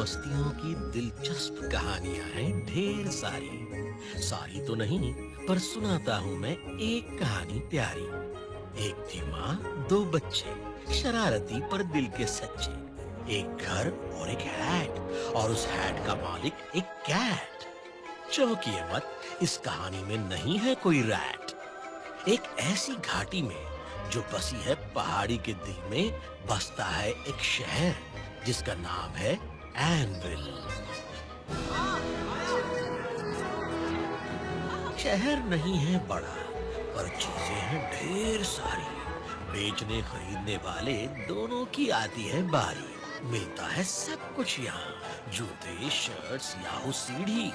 मस्तियों की दिलचस्प कहानियां हैं ढेर सारी। सारी तो नहीं, पर सुनाता हूँ मैं एक कहानी प्यारी। एक थी माँ, दो बच्चे, शरारती पर दिल के सच्चे। एक घर और एक हैट, और उस हैट का मालिक एक कैट। चौंकिए मत, इस कहानी में नहीं है कोई रैट। एक ऐसी घाटी में जो बसी है पहाड़ी के दिल में, बसता है एक शहर जिसका नाम है एनविल। शहर नहीं है बड़ा, पर चीजें हैं ढेर सारी। बेचने खरीदने वाले दोनों की आती है बारी। मिलता है सब कुछ यहाँ, जूते, शर्ट्स या हो सीढ़ी,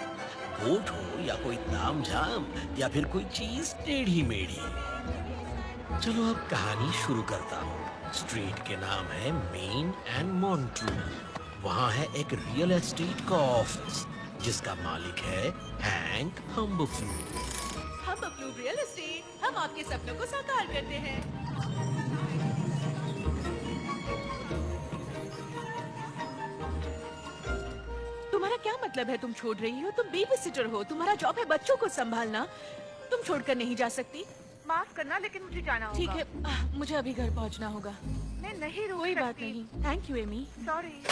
बोट हो या कोई तामझाम, या फिर कोई चीज टेढ़ी मेढ़ी। चलो अब कहानी शुरू करता हूँ। स्ट्रीट के नाम है मेन एंड मॉन्ट्रू। वहाँ है एक रियल एस्टेट का ऑफिस जिसका मालिक है हैंक हम्बफ्लू। हम्बफ्लू रियल एस्टेट, हम आपके सपनों को साकार करते हैं। तुम्हारा क्या मतलब है? तुम छोड़ रही हो? तुम बेबी सिटर हो, तुम्हारा जॉब है बच्चों को संभालना। तुम छोड़कर नहीं जा सकती। माफ करना, लेकिन मुझे जाना होगा। ठीक है, मुझे अभी घर पहुंचना होगा। मैं नहीं रुक कोई सकती। बात नहीं। Thank you Amy. सॉरी।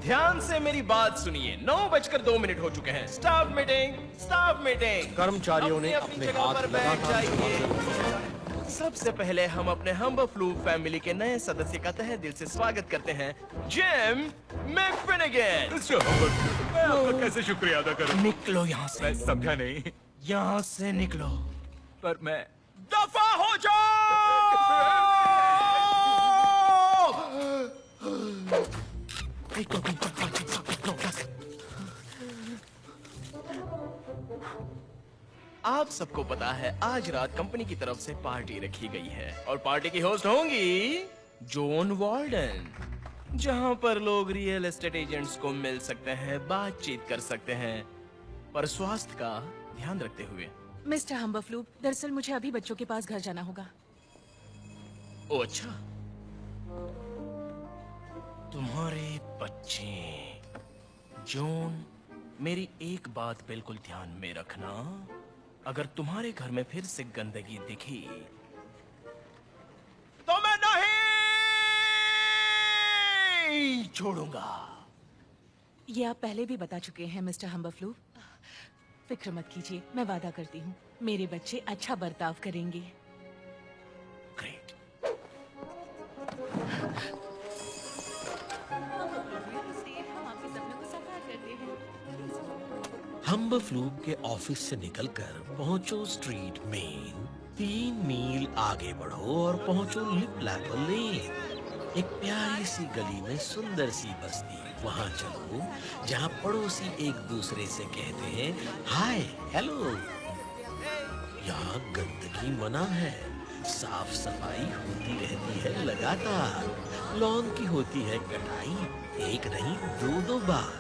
ध्यान से मेरी बात सुनिए। 9:02 हो चुके हैं। Staff meeting, staff meeting. कर्मचारियों ने अपनी अपने जगह हाथ पर बैठ लगातार जाइए। सबसे पहले हम अपने हम्बफ्लू फैमिली के नए सदस्य का तहे दिल से स्वागत करते हैं, जिम मैकफिनेगन। मैं आपका कैसे शुक्रिया अदा करूं? निकलो यहाँ से। मैं समझा नहीं। यहाँ से निकलो। पर मैं दफा हो जाओ। एक, दो, तीन, चार, पाँच, छह, सात, आठ, नौ, 10। आप सबको पता है आज रात कंपनी की तरफ से पार्टी रखी गई है, और पार्टी की होस्ट होंगी जॉन वाल्डन, जहां पर लोग रियल एस्टेट एजेंट्स को मिल सकते हैं, बातचीत कर सकते हैं, पर स्वास्थ्य का ध्यान रखते हुए। मिस्टर हम्बफ्लू, दरअसल मुझे अभी बच्चों के पास घर जाना होगा। ओ अच्छा, तुम्हारे बच्चे। जॉन, मेरी एक बात बिल्कुल ध्यान में रखना, अगर तुम्हारे घर में फिर से गंदगी दिखी तो मैं नहीं छोड़ूंगा। ये आप पहले भी बता चुके हैं मिस्टर हम्बफ्लू। फिक्र मत कीजिए, मैं वादा करती हूँ मेरे बच्चे अच्छा बर्ताव करेंगे। ग्रेट। हम्बफ्लू के ऑफिस से निकलकर पहुंचो स्ट्रीट मेन। 3 मील आगे बढ़ो और पहुंचो लिपलैपर लेन। एक प्यारी सी गली में सुंदर सी बस्ती। वहां चलो जहां पड़ोसी एक दूसरे से कहते हैं हाय हेलो। यहाँ गंदगी मना है, साफ सफाई होती रहती है लगातार। लॉन की होती है कटाई, एक नहीं 2-2 बार।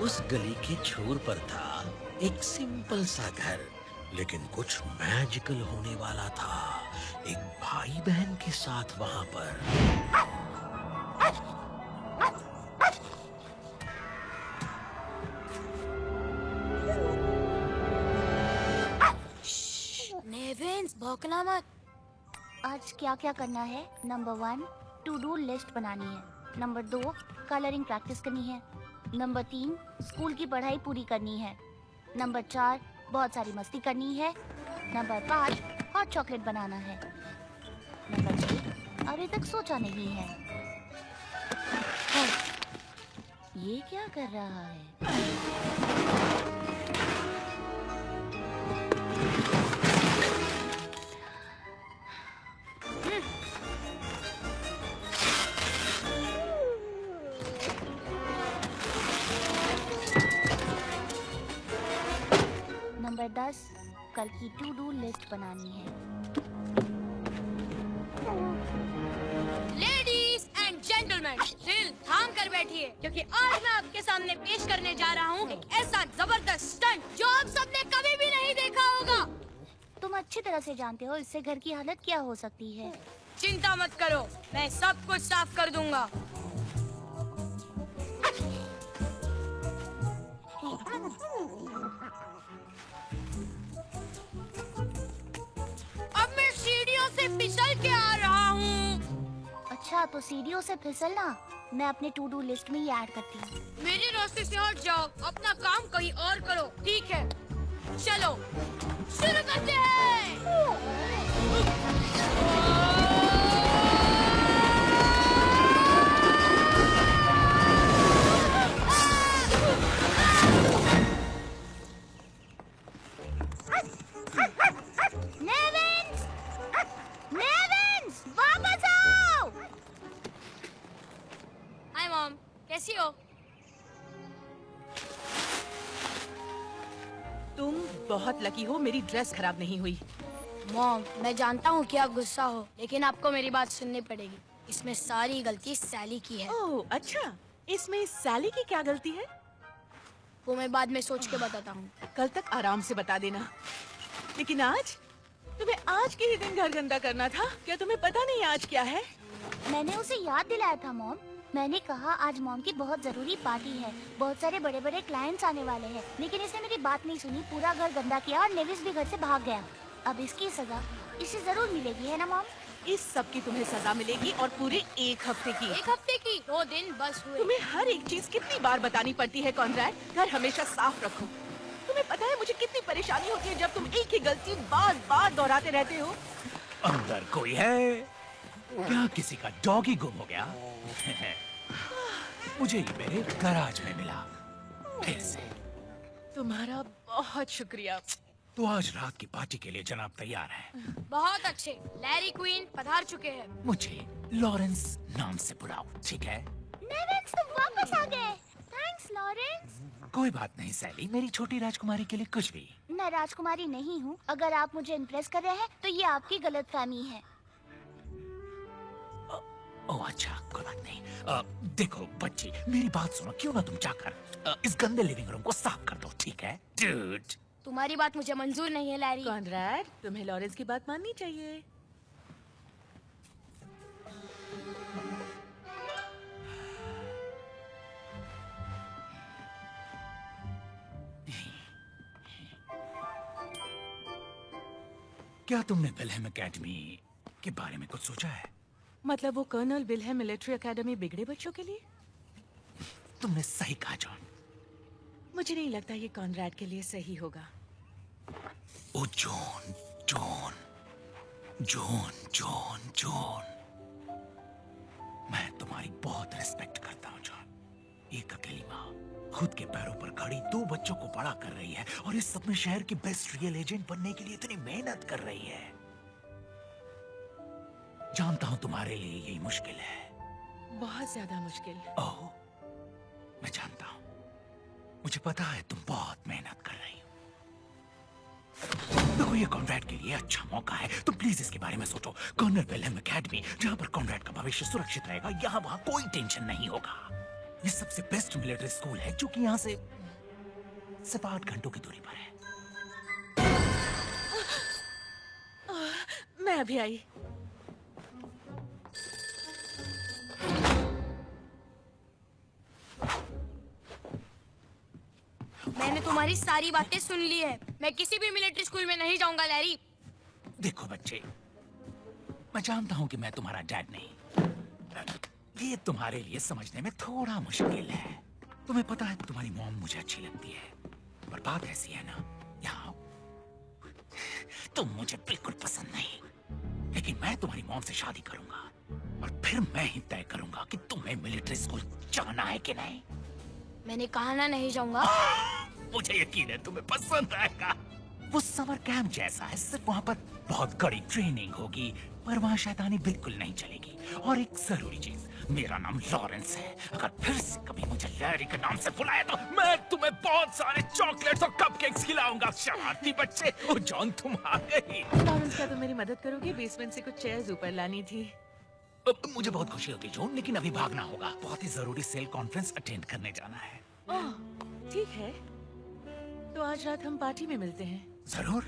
उस गली के छोर पर था एक सिंपल सा घर, लेकिन कुछ मैजिकल होने वाला था। एक भाई बहन के साथ वहां पर। नेविन्स, भौंकना मत। आज क्या क्या करना है? नंबर 1, टू डू लिस्ट बनानी है। नंबर 2, कलरिंग प्रैक्टिस करनी है। नंबर 3, स्कूल की पढ़ाई पूरी करनी है। नंबर 4, बहुत सारी मस्ती करनी है। नंबर 5, हॉट चॉकलेट बनाना है। नंबर 6, अभी तक सोचा नहीं है। ये क्या कर रहा है? नंबर 10, कल की टू डू लिस्ट बनानी है। लेडीज एंड जेंटलमैन, दिल थाम कर बैठिए, क्योंकि आज मैं आपके सामने पेश करने जा रहा हूँ एक ऐसा जबरदस्त स्टंट जो आप सबने कभी भी नहीं देखा होगा। तुम अच्छी तरह से जानते हो इससे घर की हालत क्या हो सकती है। चिंता मत करो, मैं सब कुछ साफ कर दूंगा। अब मैं सीढ़ियों से फिसल के आ रहा हूँ। अच्छा, तो सीढ़ियों से फिसलना मैं अपने टू डू लिस्ट में ही ऐड करती हूँ। मेरे रास्ते से हट जाओ, अपना काम कहीं और करो, ठीक है? चलो शुरू करते हैं। नेविन्स! नेविन्स! वापस आओ! हाय मॉम, कैसी हो? तुम बहुत लकी हो, मेरी ड्रेस खराब नहीं हुई। मॉम, मैं जानता हूँ कि आप गुस्सा हो, लेकिन आपको मेरी बात सुननी पड़ेगी। इसमें सारी गलती सैली की है। ओह अच्छा, इसमें सैली की क्या गलती है? वो मैं बाद में सोच के बताता हूँ। कल तक आराम से बता देना। लेकिन आज तुम्हें आज के ही दिन घर गंदा करना था। क्या तुम्हें पता नहीं आज क्या है? मैंने उसे याद दिलाया था मॉम। मैंने कहा आज मॉम की बहुत जरूरी पार्टी है, बहुत सारे बड़े बड़े क्लाइंट्स आने वाले हैं, लेकिन इसने मेरी बात नहीं सुनी, पूरा घर गंदा किया और नेविस भी घर से भाग गया। अब इसकी सजा इसे जरूर मिलेगी, है ना मॉम? इस सब की तुम्हें सजा मिलेगी और पूरे 1 हफ्ते की। 1 हफ्ते की? 2 दिन बस हुए। तुम्हें हर एक चीज कितनी बार बतानी पड़ती है कॉनरैड? घर हमेशा साफ रखो। तुम्हें पता है मुझे कितनी परेशानी होती है जब तुम एक ही गलती बार बार दोहराते रहते हो। अंदर कोई है क्या? किसी का डॉगी गुम हो गया? मुझे ये मेरे गराज में मिला फिर से। तुम्हारा बहुत शुक्रिया। तो आज रात की पार्टी के लिए जनाब तैयार हैं। बहुत अच्छे, लैरी क्वीन पधार चुके हैं। मुझे लॉरेंस नाम से बुलाओ, ठीक है? नेविन्स, तुम वापस आ गए। Thanks Lawrence. कोई बात नहीं सैली, मेरी छोटी राजकुमारी के लिए कुछ भी। मैं राजकुमारी नहीं हूँ। अगर आप मुझे इम्प्रेस कर रहे हैं तो ये आपकी गलतफहमी है। ओह अच्छा, कोई बात नहीं। देखो बच्ची, मेरी बात सुनो, क्यों ना तुम जाकर इस गंदे लिविंग रूम को साफ कर दो, ठीक है? डूड। तुम्हारी बात मुझे मंजूर नहीं है लैरी। कॉनरैड, तुम्हें लॉरेंस की बात माननी चाहिए। क्या तुमने विल्हेम एकेडमी के बारे में कुछ सोचा है? मतलब वो कर्नल विल्हेम मिलिट्री एकेडमी बिगड़े बच्चों के लिए? तुमने सही कहा जॉन। मुझे नहीं लगता ये कॉनरैड के लिए सही होगा। Oh John, John, John, John, John, मैं तुम्हारी बहुत रिस्पेक्ट करता हूँ जॉन। एक अकेली माँ खुद के पैरों पर खड़ी 2 बच्चों को बड़ा कर रही है और इस सब में शहर की बेस्ट रियल एजेंट बनने के लिए इतनी मेहनत कर रही है। जानता हूं तुम्हारे लिए यही मुश्किल है, बहुत ज्यादा मुश्किल। ओह, मैं जानता हूं। मुझे पता है तुम बहुत मेहनत कर रही हो। देखो ये कॉनरैड के लिए अच्छा मौका है, तुम प्लीज इसके बारे में सोचो। कर्नल विल्हेम एकेडमी, जहां पर कॉनरैड का भविष्य सुरक्षित रहेगा, यहाँ वहां कोई टेंशन नहीं होगा। ये सबसे बेस्ट मिलिट्री स्कूल है जो कि यहाँ से सिर्फ 8 घंटों की दूरी पर है। मैं अभी आई। मैंने तुम्हारी सारी बातें सुन ली है। मैं किसी भी मिलिट्री स्कूल में नहीं जाऊंगा लैरी। देखो बच्चे, मैं जानता हूं कि मैं तुम्हारा डैड नहीं, ये तुम्हारे लिए समझने में थोड़ा मुश्किल है। तुम्हें पता है तुम्हारी मॉम मुझे अच्छी लगती है, पर बात ऐसी है ना, यहाँ तुम मुझे बिल्कुल पसंद नहीं। लेकिन मैं तुम्हारी मॉम से शादी करूंगा और फिर मैं ही तय करूंगा कि तुम्हें मिलिट्री स्कूल जाना है कि नहीं। मैंने कहा ना नहीं जाऊंगा। मुझे यकीन है तुम्हें पसंद आएगा। वो समर कैंप जैसा है, सिर्फ वहाँ पर बहुत कड़ी ट्रेनिंग होगी, पर वहाँ शैतानी बिल्कुल नहीं चलेगी। और एक जरूरी चीज, मेरा नाम लॉरेंस है। अगर फिर से कभी मुझे लैरी के नाम से बुलाया तो मैं तुम्हें बहुत सारे चॉकलेट्स और कपकेक्स खिलाऊंगा। शरारती बच्चे। ओ जॉन, तुम आ गई। लॉरेंस, क्या तुम मेरी मदद करोगे? बेसमेंट से कुछ चेयर्स ऊपर लानी थी। मुझे बहुत खुशी होगी जॉन, लेकिन अभी भागना होगा। बहुत ही जरूरी सेल कॉन्फ्रेंस अटेंड करने जाना है। ओह, ठीक है। तो आज रात हम पार्टी में मिलते हैं। जरूर।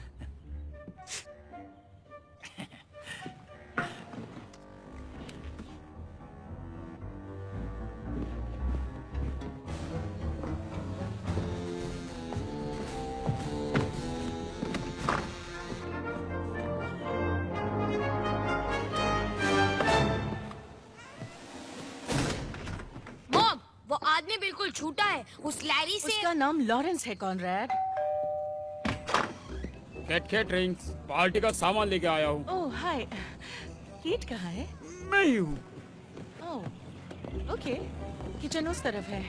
वो आदमी बिल्कुल झूठा है। उस लैरी से उसका नाम लॉरेंस है कॉनरैड। केटरिंग्स पार्टी का सामान लेके आया हूँ। ओह हाय, कीट कहाँ है? मैं ही हूँ। ओह ओके, किचन उस तरफ है।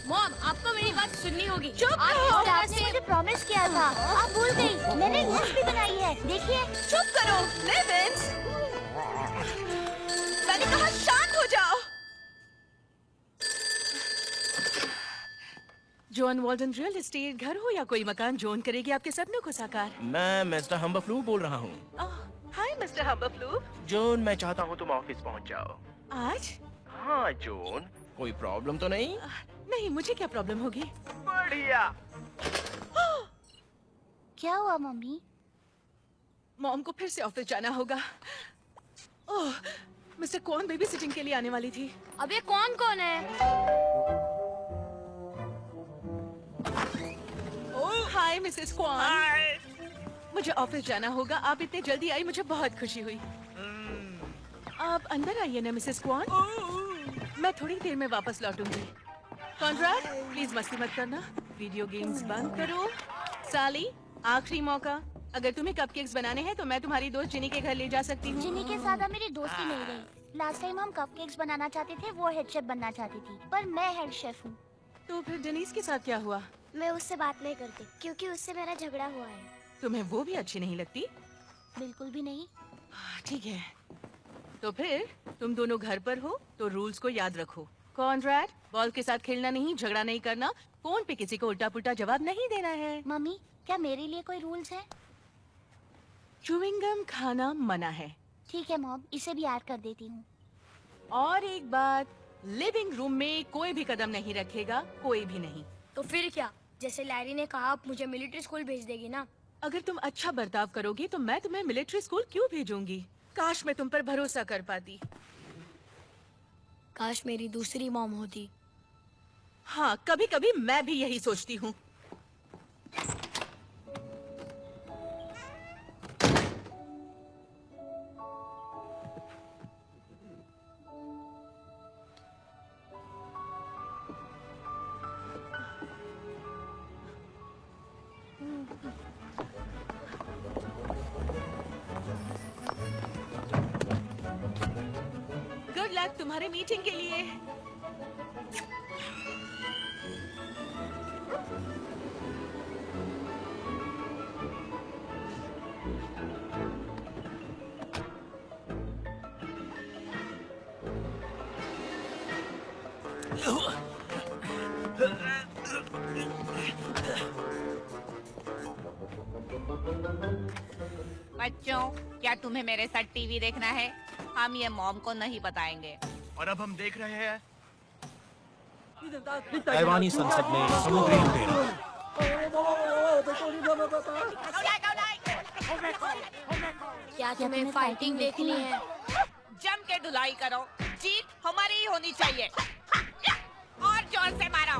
मॉम, आपको मेरी बात सुननी होगी। चुप आप रहो। इस और तरह आपने से मुझे प्रॉमिस किया था, आप भूल गई। मैंने लिस्ट भी बनाई है, देखिए। चुप करो लेविंस, मैंने कहा शांत हो जाओ। जॉन वॉल्डन रियल एस्टेट घर हो या कोई मकान, जॉन करेगी आपके सपनों को साकार। मैं मिस्टर हम्बरफ्लू बोल रहा हूँ। हाय मिस्टर हम्बरफ्लू। जोन, मैं चाहता हूँ तुम ऑफिस पहुँच जाओ। आज? हाँ जोन, कोई प्रॉब्लम तो नहीं? नहीं, मुझे क्या प्रॉब्लम होगी? बढ़िया। क्या हुआ मम्मी? मॉम को फिर से ऑफिस जाना होगा। ओह, मिस्टर कौन बेबी सिटिंग के लिए आने वाली थी। अबे कौन कौन है? ओह हाय मिसेस क्वान। मुझे ऑफिस जाना होगा, आप इतने जल्दी आई, मुझे बहुत खुशी हुई। आप अंदर आइए ना मिसेस क्वान, मैं थोड़ी देर में वापस लौटूंगी। कॉनराड प्लीज मस्ती मत करना, वीडियो गेम्स बंद करो। साली आखिरी मौका, अगर तुम्हें कपकेक्स बनाने हैं तो मैं तुम्हारी दोस्त जिनी के घर ले जा सकती हूँ। जिनी के साथ अब मेरी दोस्ती नहीं रही। लास्ट टाइम हम कपकेक्स बनाना चाहते थे, वो हेड शेफ बनना चाहती थी, पर मैं हेड शेफ हूँ। तो फिर डेनिस के साथ क्या हुआ? मैं उससे बात नहीं करती क्योंकि उससे मेरा झगड़ा हुआ है। तुम्हें वो भी अच्छी नहीं लगती? बिल्कुल भी नहीं। ठीक है, तो फिर तुम दोनों घर पर हो तो रूल्स को याद रखो। कॉनराड, बॉल के साथ खेलना नहीं, झगड़ा नहीं करना, फोन पे किसी को उल्टा पुल्टा जवाब नहीं देना है। मम्मी, क्या मेरे लिए कोई रूल्स है? च्युइंगम खाना मना है। ठीक है मॉम, इसे भी ऐड कर देती हूँ। और एक बात, लिविंग रूम में कोई भी कदम नहीं रखेगा, कोई भी नहीं। तो फिर क्या? जैसे लैरी ने कहा, आप मुझे मिलिट्री स्कूल भेज देगी ना? अगर तुम अच्छा बर्ताव करोगी तो मैं तुम्हें मिलिट्री स्कूल क्यों भेजूंगी? काश मैं तुम पर भरोसा कर पाती। काश मेरी दूसरी मॉम होती। हाँ, कभी कभी मैं भी यही सोचती हूँ। गुड लक तुम्हारे मीटिंग के लिए। बच्चों, क्या तुम्हें मेरे साथ टीवी देखना है? हम ये मॉम को नहीं बताएंगे। और अब हम देख रहे हैं ताइवानी संसद में समुद्री लुटेरा। क्या तुम्हें फाइटिंग देखनी है? जम के धुलाई करो, जीत हमारी ही होनी चाहिए। और जोर से मारो।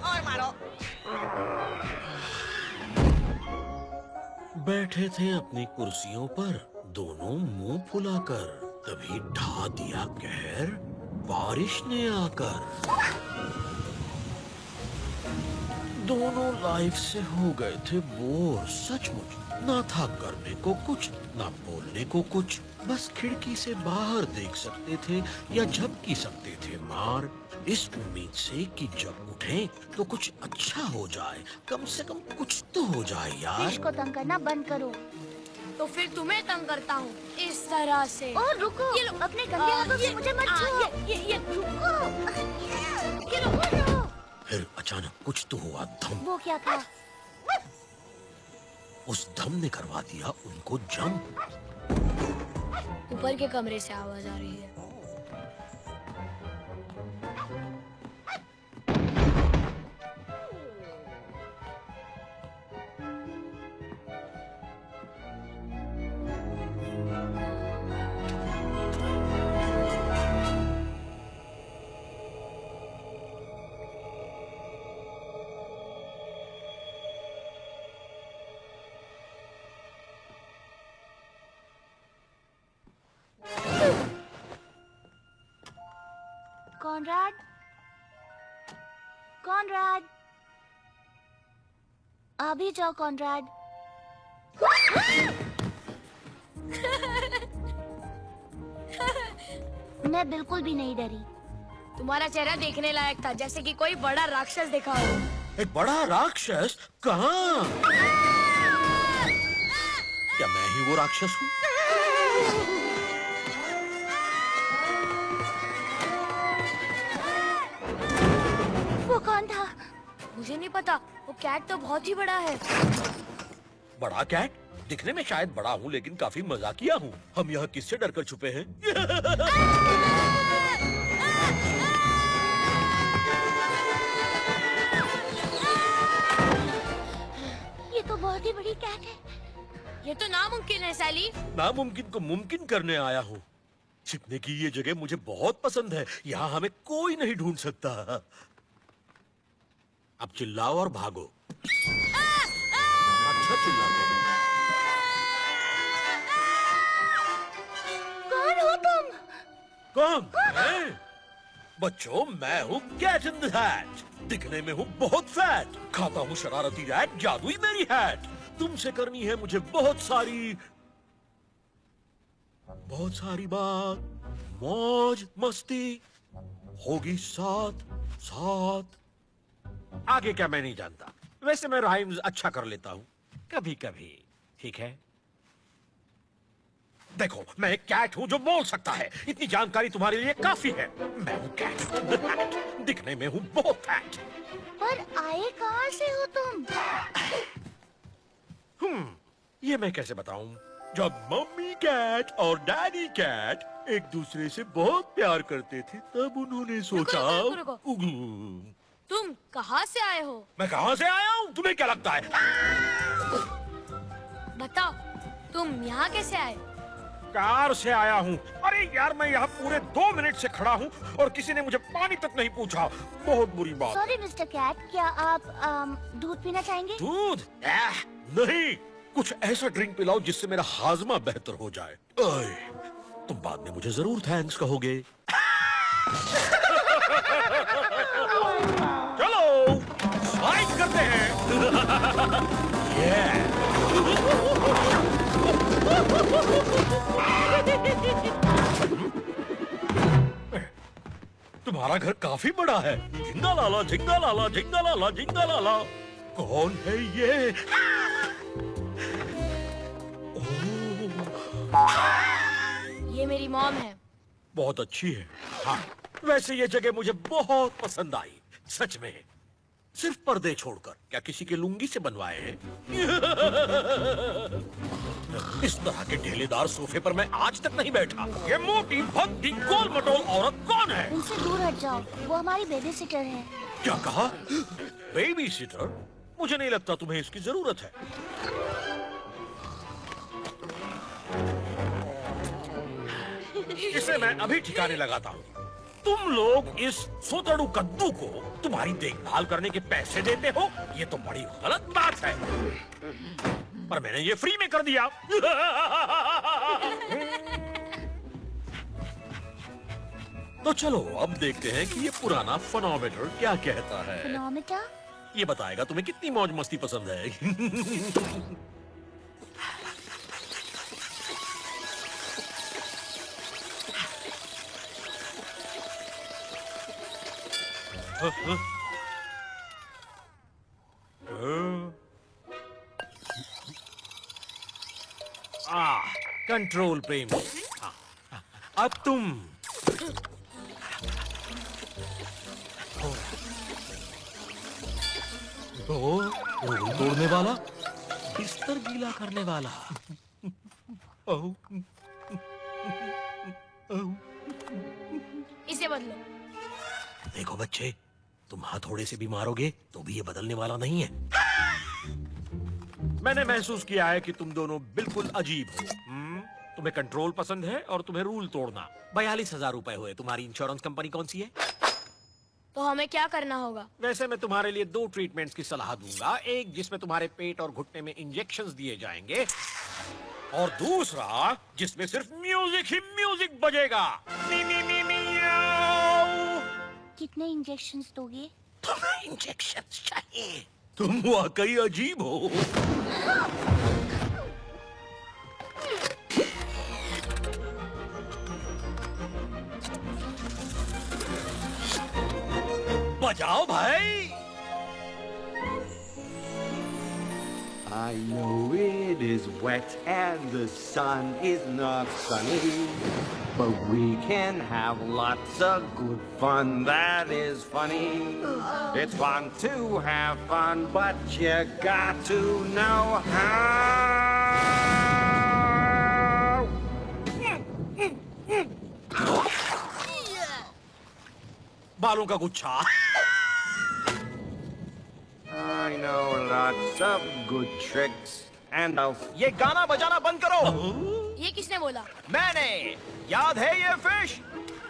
और मारो। बैठे थे अपनी कुर्सियों पर, दोनों मुंह फुलाकर, तभी ढा दिया कहर बारिश ने आकर। दोनों लाइफ से हो गए थे बोर, सचमुच ना था करने को कुछ, ना बोलने को कुछ, बस खिड़की से बाहर देख सकते थे या झपकी सकते थे मार, इस उम्मीद से कि जब उठे तो कुछ अच्छा हो जाए, कम से कम कुछ तो हो जाए यार। फिश को तंग करना बंद करो। तो फिर तुम्हें तंग करता हूँ इस तरह से। और रुको, ये लो। अपने गंदे हाथों से मुझे मत छुओ। ये रुको। ये रुको। फिर अचानक कुछ तो हुआ, धम। वो क्या था? उस धम ने करवा दिया उनको जम। ऊपर के कमरे से आवाज आ रही है। कॉनराड, कॉनराड, अभी जाओ कॉनराड। मैं बिल्कुल भी नहीं डरी। तुम्हारा चेहरा देखने लायक था, जैसे कि कोई बड़ा राक्षस दिखा हो। एक बड़ा राक्षस? कहाँ? क्या मैं ही वो राक्षस हूँ? वो कौन था? मुझे नहीं पता, वो कैट तो बहुत ही बड़ा है। बड़ा कैट? दिखने में शायद बड़ा हूँ, लेकिन काफी मजाकिया हूँ। हम यहाँ किससे डरकर छुपे हैं? ये तो बहुत ही बड़ी कैट है। ये तो नामुमकिन है सैली। नामुमकिन को मुमकिन करने आया हूँ। छिपने की ये जगह मुझे बहुत पसंद है। यहाँ हमें कोई नहीं ढूंढ सकता। अब चिल्लाओ और भागो। अच्छा चिल्लाते हैं। कौन हो तुम? कौन? मैं? बच्चों, मैं हूँ कैट इन द हैट। दिखने में हूँ बहुत फैट। खाता हूँ शरारती रैट, जादुई मेरी हैट। तुमसे करनी है मुझे बहुत सारी बात। मौज मस्ती होगी साथ साथ। आगे क्या मैं नहीं जानता। वैसे मैं राइम्स अच्छा कर लेता हूँ कभी कभी। ठीक है? देखो, मैं एक कैट हूँ जो बोल सकता है। इतनी जानकारी तुम्हारे लिए काफी है। मैं हूँ कैट, दिखने में हूँ बहुत फैट। पर आए कहाँ से हो तुम? ये मैं कैसे बताऊं? जब मम्मी कैट और डैडी कैट एक दूसरे से बहुत प्यार करते थे, तब उन्होंने सोचा। रुको। तुम कहाँ से आए हो? मैं कहाँ से आया हूँ? तुम्हें क्या लगता है? बताओ, तुम यहाँ कैसे आए? कार से आया हूँ। अरे यार, मैं यहाँ पूरे 2 मिनट से खड़ा हूँ और किसी ने मुझे पानी तक नहीं पूछा। बहुत बुरी बात। सॉरी मिस्टर कैट, क्या आप दूध पीना चाहेंगे? दूध? नहीं, कुछ ऐसा ड्रिंक पिलाओ जिससे मेरा हाजमा बेहतर हो जाए। ओए, तुम बाद में मुझे जरूर थैंक्स कहोगे। चलो फाइट करते हैं। तुम्हारा घर काफी बड़ा है। झिंगा लाला झिंगा लाला झिंगा लाला झिंगा लाला। कौन है ये? ये मेरी मॉम है। बहुत अच्छी है। हाँ, वैसे ये जगह मुझे बहुत पसंद आई। सच में, सिर्फ पर्दे छोड़कर। क्या किसी के लुंगी से बनवाए हैं? इस तरह के ढेलेदार सोफे पर मैं आज तक नहीं बैठा। ये मोटी भद्दी गोल मटोल औरत कौन है? उनसे दूर हट जाओ, वो हमारी बेबी सिटर है। क्या कहा? Baby sitter? मुझे नहीं लगता तुम्हें इसकी जरूरत है। इसे मैं अभी ठिकाने लगाता हूँ। तुम लोग इस सोतड़ू कद्दू को तुम्हारी देखभाल करने के पैसे देते हो? ये तो बड़ी गलत बात है। पर मैंने ये फ्री में कर दिया। तो चलो अब देखते हैं कि ये पुराना फनोमीटर क्या कहता है। फनोमीटर? ये बताएगा तुम्हें कितनी मौज मस्ती पसंद है। कंट्रोल प्रेम। अब तुम तोड़ने वाला, बिस्तर गीला करने वाला। इसे बदलो। देखो बच्चे, तुम हथौड़े से भी मारोगे तो भी ये बदलने वाला नहीं है। मैंने महसूस किया है कि तुम दोनों बिल्कुल अजीब हो। तुम्हें कंट्रोल पसंद है और तुम्हें रूल तोड़ना। 42,000 रुपए हुए। तुम्हारी इंश्योरेंस कंपनी कौन सी है? तो हमें क्या करना होगा? वैसे मैं तुम्हारे लिए 2 ट्रीटमेंट्स की सलाह दूंगा। एक जिसमें तुम्हारे पेट और घुटने में इंजेक्शंस दिए जाएंगे, और दूसरा जिसमें सिर्फ म्यूजिक ही म्यूजिक बजेगा। मी मी मी मियाओ। कितने इंजेक्शंस दोगे? तुम्हें इंजेक्शन चाहिए? तुम वाकई अजीब हो। बजाओ भाई। I know it is wet and the sun is not sunny, but we can have lots of good fun that is funny. It's fun to have fun, but you got to know how. बालों का गुच्छा। I know lots of good tricks and I'll... ये गाना बजाना बंद करो। ये किसने बोला? मैंने। याद है ये फिश?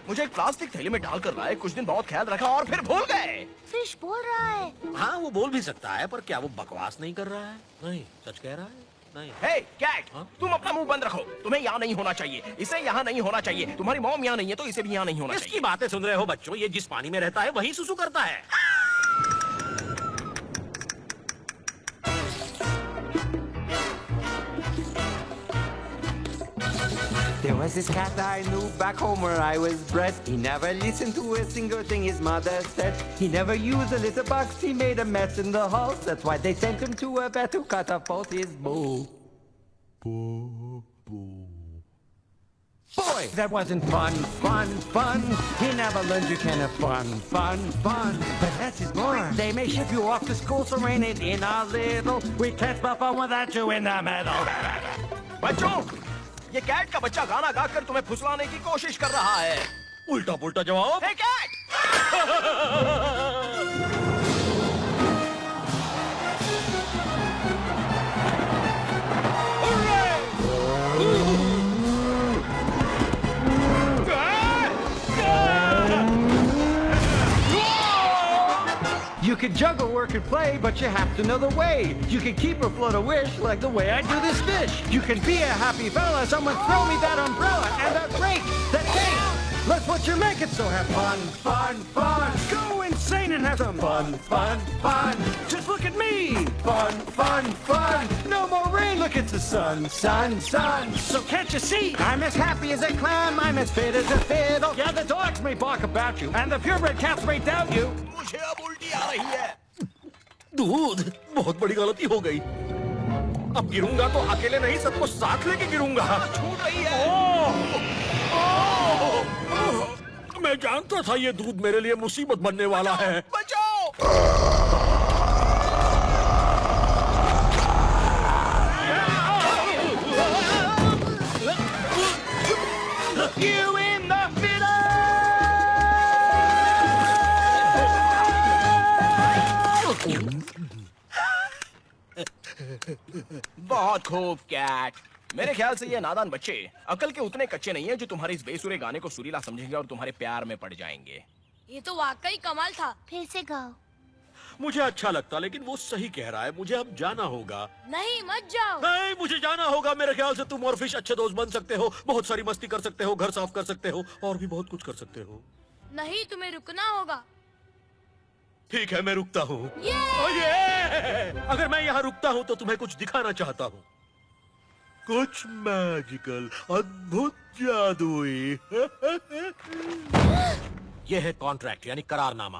मुझे एक प्लास्टिक थैली में डालकर लाए, कुछ दिन बहुत ख्याल रखा और फिर भूल गए। फिश बोल रहा है। हाँ वो बोल भी सकता है, पर क्या वो बकवास नहीं कर रहा है? नहीं, सच कह रहा है। नहीं। हे कैट, हाँ? तुम अपना मुंह बंद रखो। तुम्हें यहाँ नहीं होना चाहिए, इसे यहाँ नहीं होना चाहिए। तुम्हारी मॉम यहाँ नहीं है तो इसे भी यहाँ नहीं होना इसकी चाहिए। बातें सुन रहे हो बच्चों? ये जिस पानी में रहता है वही सुसु करता है। There was this cat I knew back home where I was bred. He never listened to a single thing his mother said. He never used a litter box, he made a mess in the halls. That's why they sent him to a vet to cut off both his bow. Boy, that wasn't fun. He never learned you can have fun. But less is more. They may ship you off to school, so rein it in a little. We can't spell fun without you in the middle. बच्चों, ये cat का बच्चा गाना गाकर तुम्हें फुसलाने की कोशिश कर रहा है। उल्टा पुल्टा जवाब। हे cat! You can juggle, work, and play, but you have to know the way. You can keep or float a wish like the way I do this fish. You can be a happy fella, someone throw me that umbrella and that rake, that cake. Let's what you're making, so have fun. Go insane and have some fun. Just look at me. Fun. No more rain, look at the sun. So can't you see? I'm as happy as a clam, I'm as fit as a fiddle. Yeah, the dogs may bark about you, and the purebred cats may doubt you. मुझे अब उल्टी आ रही है। दूध, बहुत बड़ी गलती हो गई। अब गिरूंगा तो अकेले नहीं, सबको साथ लेके गिरूंगा। छूट रही है। मैं जानता था ये दूध मेरे लिए मुसीबत बनने वाला है। बचाओ! You in the middle! बहुत खूब कैट। मेरे ख्याल से ये नादान बच्चे अकल के उतने कच्चे नहीं हैं जो तुम्हारे इस बेसुरे गाने को सुरीला समझेंगे और तुम्हारे प्यार में पड़ जाएंगे। ये तो वाकई कमाल था। फिर से गाओ। मुझे अच्छा लगता, लेकिन वो सही कह रहा है। मुझे अब जाना होगा। नहीं, मत जाओ। नहीं, मुझे जाना होगा। मेरे ख्याल से तुम और फिश अच्छे दोस्त बन सकते हो, बहुत सारी मस्ती कर सकते हो, घर साफ कर सकते हो और भी बहुत कुछ कर सकते हो। नहीं, तुम्हें रुकना होगा। ठीक है, मैं रुकता हूँ। अगर मैं यहाँ रुकता हूँ तो तुम्हें कुछ दिखाना चाहता हूँ। कुछ मैजिकल, अद्भुत जादुई। यह है कॉन्ट्रैक्ट, यानी करारनामा।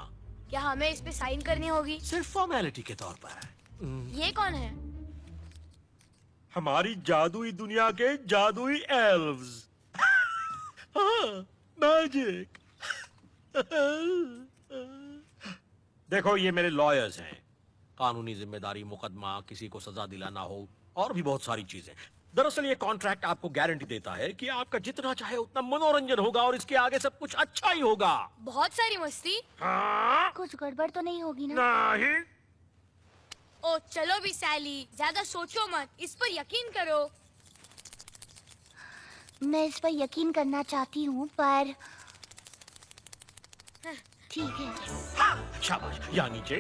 क्या हमें इस पे साइन करनी होगी? सिर्फ फॉर्मेलिटी के तौर पर। ये कौन है? हमारी जादुई दुनिया के जादुई एल्व्स। मैजिक। देखो, ये मेरे लॉयर्स हैं। कानूनी जिम्मेदारी, मुकदमा, किसी को सजा दिलाना हो और भी बहुत सारी चीजें। दरअसल ये कॉन्ट्रैक्ट आपको गारंटी देता है कि आपका जितना चाहे उतना मनोरंजन होगा और इसके आगे सब कुछ अच्छा ही होगा। बहुत सारी मस्ती। हाँ? कुछ गड़बड़ तो नहीं होगी ना? नहीं। ओ चलो भी सैली, ज्यादा सोचो मत, इस पर यकीन करो। मैं इस पर यकीन करना चाहती हूँ, पर ठीक है। शाबाश। यहाँ नीचे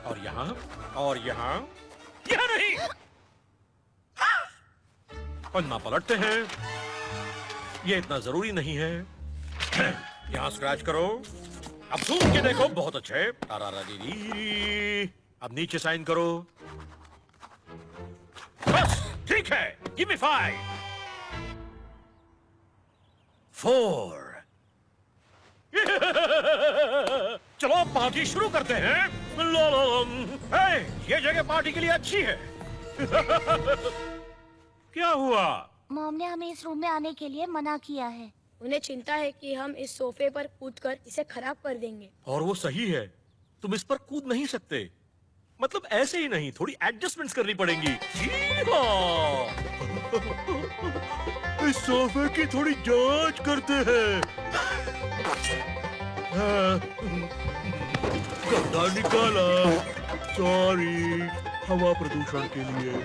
और यहाँ और यहाँ। यहाँ नहीं। पन्ना पलटते हैं। ये इतना जरूरी नहीं है। यहाँ स्क्रैच करो, अब सूंघ के देखो, बहुत अच्छे। अब नीचे साइन करो। बस ठीक है, गिव मी 5 4। चलो अब पार्टी शुरू करते हैं। हे, ये जगह पार्टी के लिए अच्छी है। क्या हुआ? मॉम ने हमें इस रूम में आने के लिए मना किया है। उन्हें चिंता है कि हम इस सोफे पर कूदकर इसे खराब कर देंगे। और वो सही है, तुम इस पर कूद नहीं सकते। मतलब ऐसे ही नहीं, थोड़ी एडजस्टमेंट्स करनी पड़ेंगी। जी हाँ। इस सोफे की थोड़ी जांच करते हैं। गंदा निकाला, सॉरी, हवा प्रदूषण के लिए।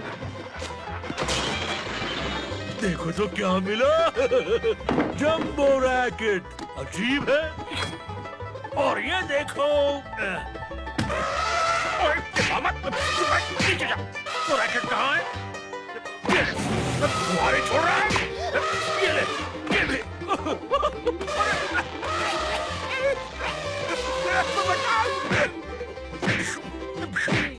देखो तो क्या मिला। जंबो रैकेट, अजीब है। और ये देखो, नीचे जा। वो रैकेट कहाँ है? तुम्हारे छोड़ रहा है। ये ले, ये ले।